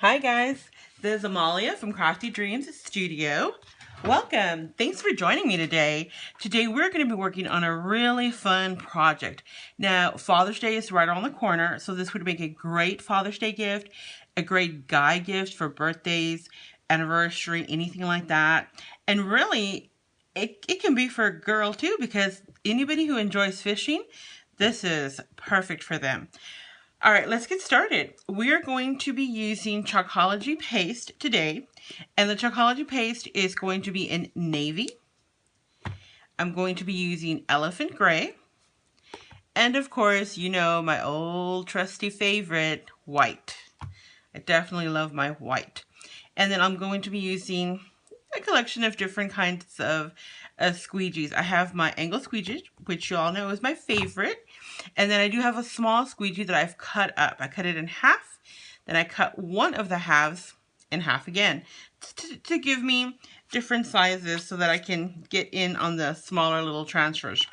Hi guys, this is Amalia from CraftyDreamsStudio. Welcome. Thanks for joining me today. Today we're going to be working on a really fun project. Now, Father's Day is right around the corner, so this would make a great Father's Day gift, a great guy gift for birthdays, anniversary, anything like that. And really, it can be for a girl too, because anybody who enjoys fishing, this is perfect for them. All right, let's get started. We are going to be using Chalkology Paste today, and the Chalkology Paste is going to be in navy. I'm going to be using elephant gray, and of course, you know my old trusty favorite, white. I definitely love my white. And then I'm going to be using a collection of different kinds of squeegees. I have my angle squeegee, which you all know is my favorite. And then I do have a small squeegee that I've cut up. I cut it in half. Then I cut one of the halves in half again to give me different sizes so that I can get in on the smaller little transfers.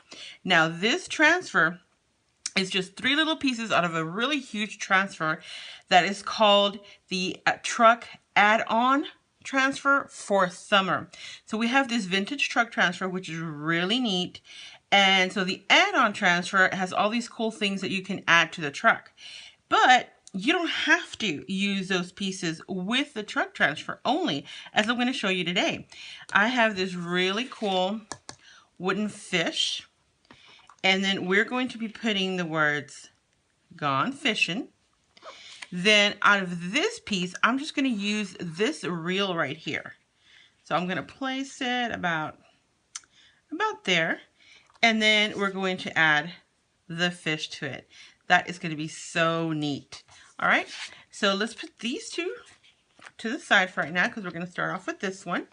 Now this transfer is just 3 little pieces out of a really huge transfer that is called the truck add-on transfer for summer. So we have this vintage truck transfer, which is really neat. And so the add-on transfer has all these cool things that you can add to the truck. But you don't have to use those pieces with the truck transfer only, as I'm going to show you today. I have this really cool wooden fish. And then we're going to be putting the words "Gone Fishing." Then out of this piece, I'm just going to use this reel right here. So I'm going to place it about there. And then we're going to add the fish to it. That is going to be so neat. All right, so let's put these two to the side for right now because we're going to start off with this one.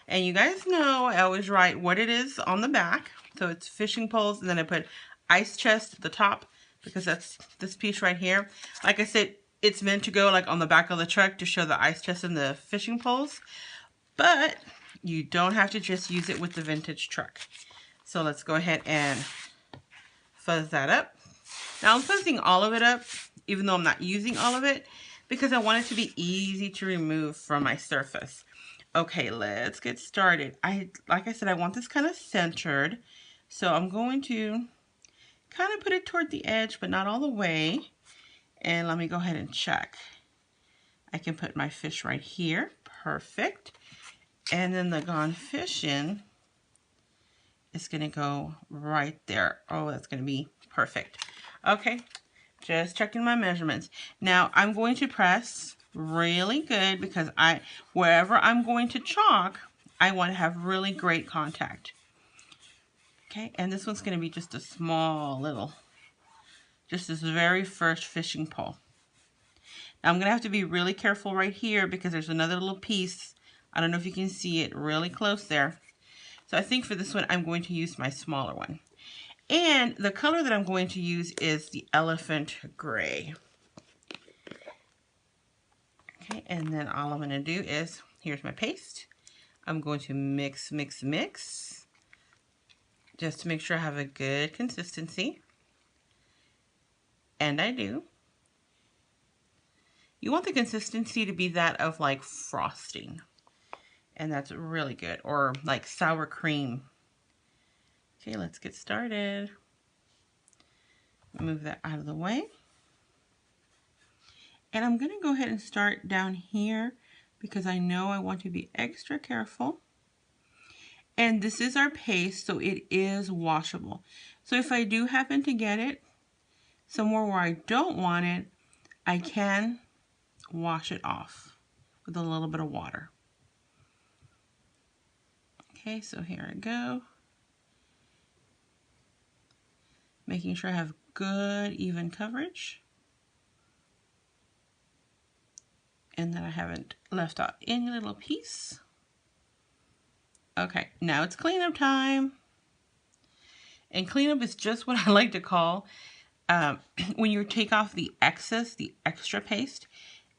And you guys know I always write what it is on the back. So it's fishing poles, and then I put ice chest at the top because that's this piece right here. Like I said, it's meant to go like on the back of the truck to show the ice chest and the fishing poles. But you don't have to just use it with the vintage truck. So let's go ahead and fuzz that up. Now I'm fuzzing all of it up, even though I'm not using all of it, because I want it to be easy to remove from my surface. Okay, let's get started. Like I said, I want this kind of centered. So I'm going to kind of put it toward the edge, but not all the way. And let me go ahead and check. I can put my fish right here. Perfect. And then the Gone Fishing is going to go right there. Oh, that's going to be perfect. Okay, just checking my measurements. Now I'm going to press really good because wherever I'm going to chalk, I want to have really great contact. Okay, and this one's going to be just a small little, just this very first fishing pole. Now I'm going to have to be really careful right here because there's another little piece. I don't know if you can see it really close there. So I think for this one, I'm going to use my smaller one. And the color that I'm going to use is the elephant gray. Okay, and then all I'm going to do is, here's my paste. I'm going to mix, mix, mix, just to make sure I have a good consistency. And I do. You want the consistency to be that of like frosting. And that's really good. Or like sour cream. Okay, let's get started. Move that out of the way. And I'm going to go ahead and start down here because I know I want to be extra careful. And this is our paste, so it is washable. So if I do happen to get it somewhere where I don't want it, I can wash it off with a little bit of water. Okay, so here I go. Making sure I have good, even coverage. And that I haven't left out any little piece. Okay, now it's cleanup time. And cleanup is just what I like to call when you take off the excess, the extra paste,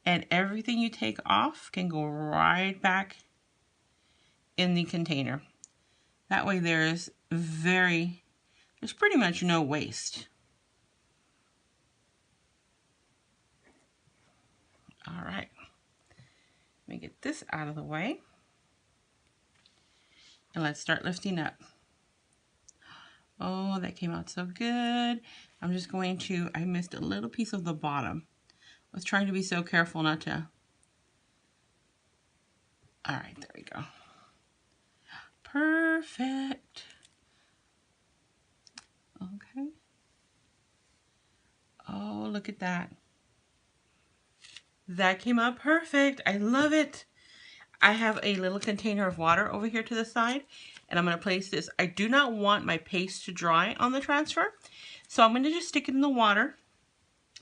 and everything you take off can go right back in the container. That way there's pretty much no waste. All right. get this out of the way. And let's start lifting up. Oh, that came out so good. I'm just going to, I missed a little piece of the bottom. I was trying to be so careful not to. All right, there we go. Perfect. Okay. Oh, look at that. That came out perfect. I love it. I have a little container of water over here to the side, and I'm going to place this. I do not want my paste to dry on the transfer, so I'm going to just stick it in the water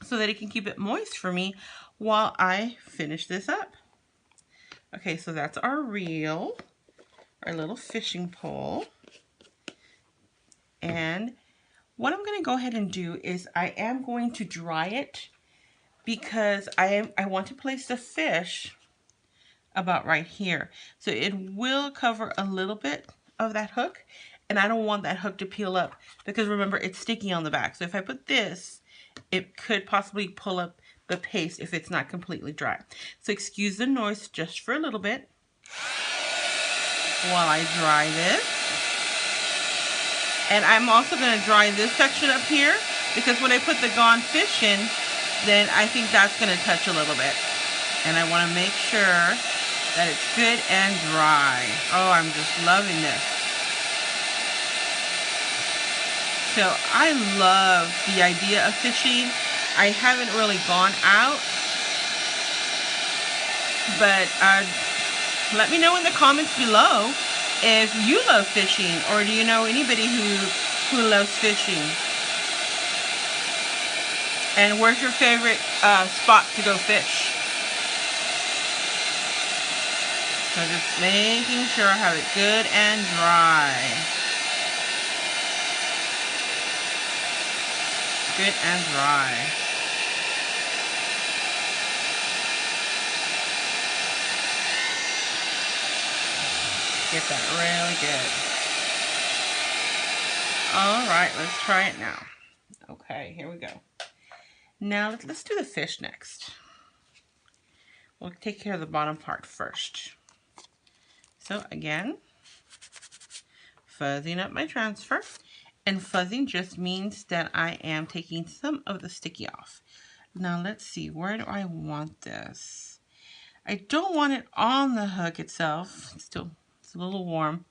so that it can keep it moist for me while I finish this up. Okay, so that's our reel, our little fishing pole. And what I'm going to go ahead and do is I am going to dry it because I want to place the fish about right here. So it will cover a little bit of that hook, and I don't want that hook to peel up because remember, it's sticky on the back. So if I put this, it could possibly pull up the paste if it's not completely dry. So excuse the noise just for a little bit while I dry this. And I'm also going to dry this section up here because when I put the gone fish in, then I think that's going to touch a little bit. And I want to make sure that it's good and dry. Oh, I'm just loving this. So I love the idea of fishing. I haven't really gone out, but let me know in the comments below if you love fishing, or do you know anybody who loves fishing? And where's your favorite spot to go fish? So just making sure I have it good and dry. Good and dry. Get that really good. All right, let's try it now. Okay, here we go. Now let's do the fish next. We'll take care of the bottom part first. So again, fuzzing up my transfer. And fuzzing just means that I am taking some of the sticky off. Now let's see, where do I want this? I don't want it on the hook itself. It's a little warm.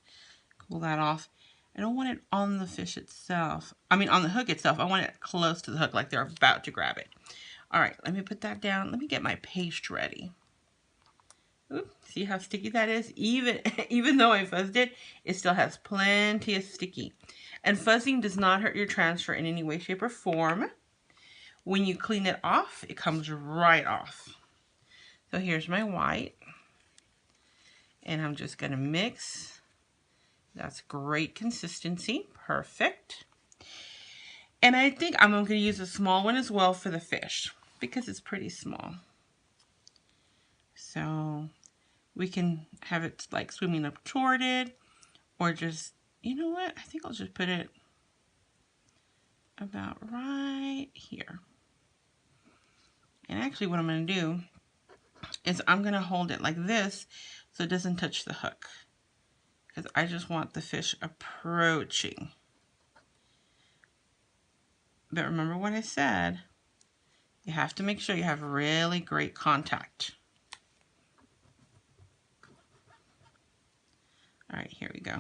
Cool that off. I don't want it on the fish itself. I mean on the hook itself. I want it close to the hook like they're about to grab it. All right, let me put that down. Let me get my paste ready. Ooh, see how sticky that is? Even though I fuzzed it, it still has plenty of sticky. And fuzzing does not hurt your transfer in any way, shape, or form. When you clean it off, it comes right off. So here's my white. And I'm just going to mix. That's great consistency. Perfect. And I think I'm going to use a small one as well for the fish because it's pretty small. So we can have it like swimming up toward it, or just, you know what? I think I'll just put it about right here. And actually what I'm going to do is I'm going to hold it like this so it doesn't touch the hook, because I just want the fish approaching. But remember what I said, you have to make sure you have really great contact. All right, here we go.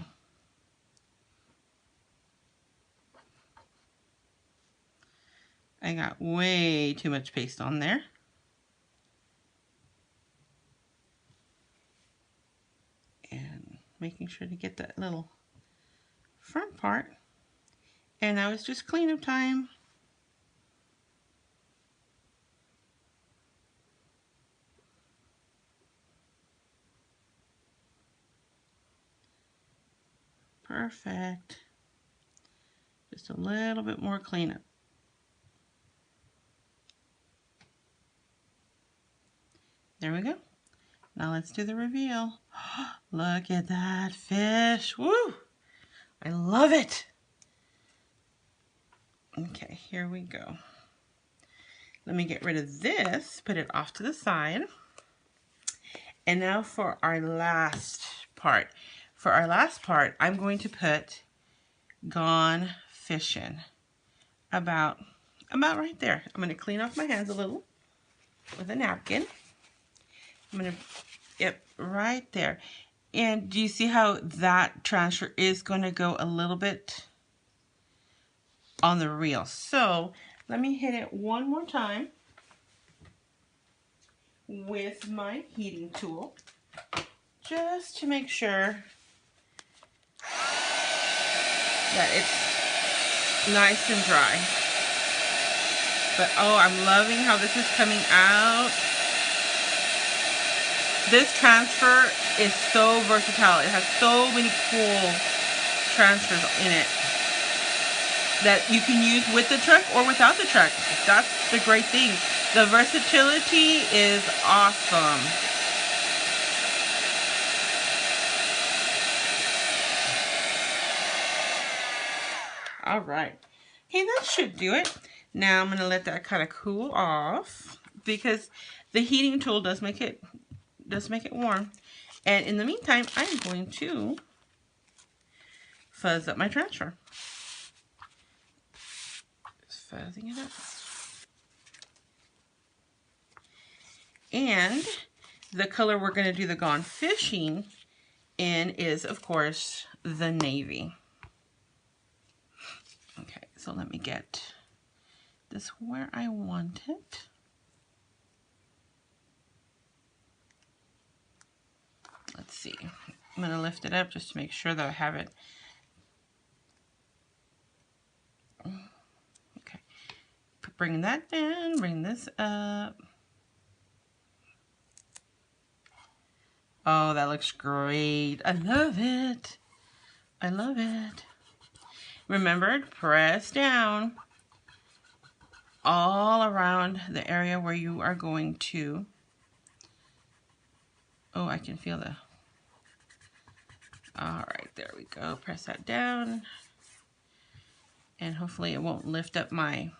I got way too much paste on there. And making sure to get that little front part. And now it's just cleanup time. Perfect. Just a little bit more cleanup. There we go. Now let's do the reveal. Look at that fish. Woo! I love it. Okay, here we go. Let me get rid of this, put it off to the side. And now for our last part. For our last part, I'm going to put Gone Fishing about right there. I'm going to clean off my hands a little with a napkin. I'm going to, yep, right there. And do you see how that transfer is going to go a little bit on the reel? So let me hit it one more time with my heating tool, just to make sure that it's nice and dry. But oh, I'm loving how this is coming out. This transfer is so versatile. It has so many cool transfers in it that you can use with the truck or without the truck. That's the great thing. The versatility is awesome. All right. Okay, that should do it. Now I'm going to let that kind of cool off because the heating tool does make it warm. And in the meantime, I'm going to fuzz up my transfer. Just fuzzing it up. And the color we're going to do the Gone Fishing in is, of course, the navy. Okay, so let me get this where I want it. Let's see. I'm going to lift it up just to make sure that I have it. Okay. Bring that down. Bring this up. Oh, that looks great. I love it. I love it. Remember, press down all around the area where you are going to. Oh, I can feel the... All right, there we go. Press that down. And hopefully it won't lift up my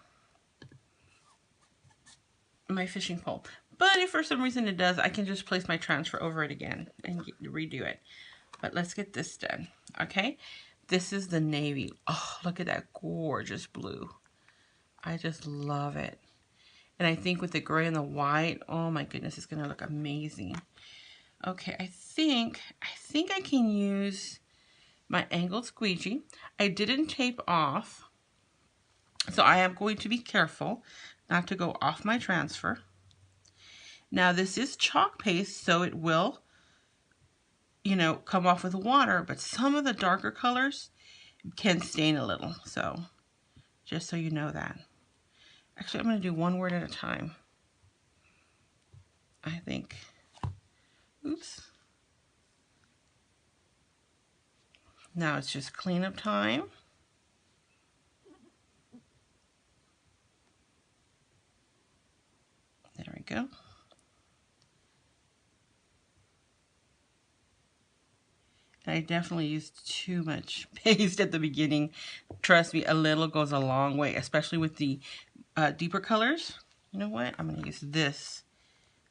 fishing pole. But if for some reason it does, I can just place my transfer over it again and redo it. But let's get this done, okay? This is the navy. Oh, look at that gorgeous blue. I just love it. And I think with the gray and the white, oh my goodness, it's gonna look amazing. Okay, I think I can use my angled squeegee. I didn't tape off, so I am going to be careful not to go off my transfer. Now this is chalk paste, so it will, you know, come off with water, but some of the darker colors can stain a little, so just so you know that. Actually, I'm going to do one word at a time. I think, oops. Now it's just cleanup time. There we go. I definitely used too much paste at the beginning. Trust me, a little goes a long way, especially with the deeper colors. You know what? I'm going to use this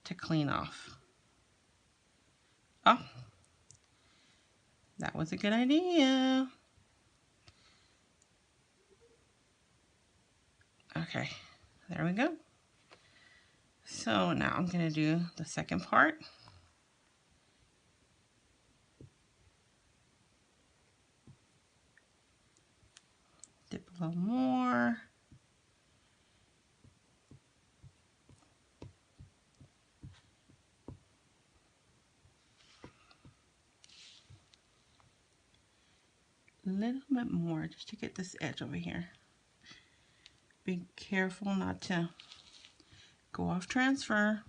to clean off. Oh, that was a good idea. Okay, there we go. So now I'm going to do the second part. Dip a little more. A little bit more just to get this edge over here. Be careful not to go off transfer.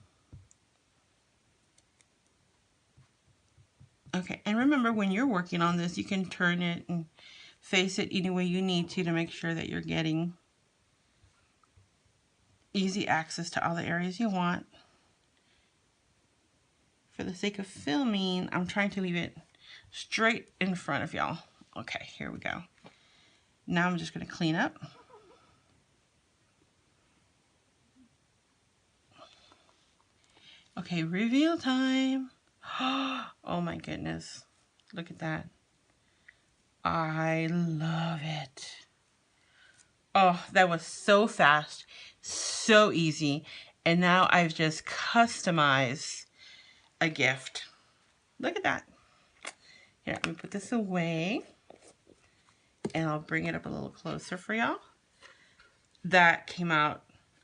Okay, and remember when you're working on this, you can turn it and face it any way you need to make sure that you're getting easy access to all the areas you want. For the sake of filming, I'm trying to leave it straight in front of y'all. Okay, here we go. Now I'm just going to clean up. Okay, reveal time. Oh my goodness. Look at that. I love it. Oh, that was so fast, so easy. And now I've just customized a gift. Look at that. Here, let me put this away. And I'll bring it up a little closer for y'all. That came out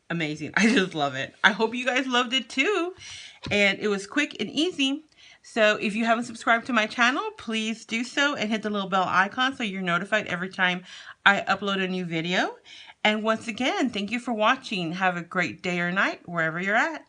amazing. I just love it. I hope you guys loved it too. And it was quick and easy. So if you haven't subscribed to my channel, please do so and hit the little bell icon so you're notified every time I upload a new video. And once again, thank you for watching. Have a great day or night wherever you're at.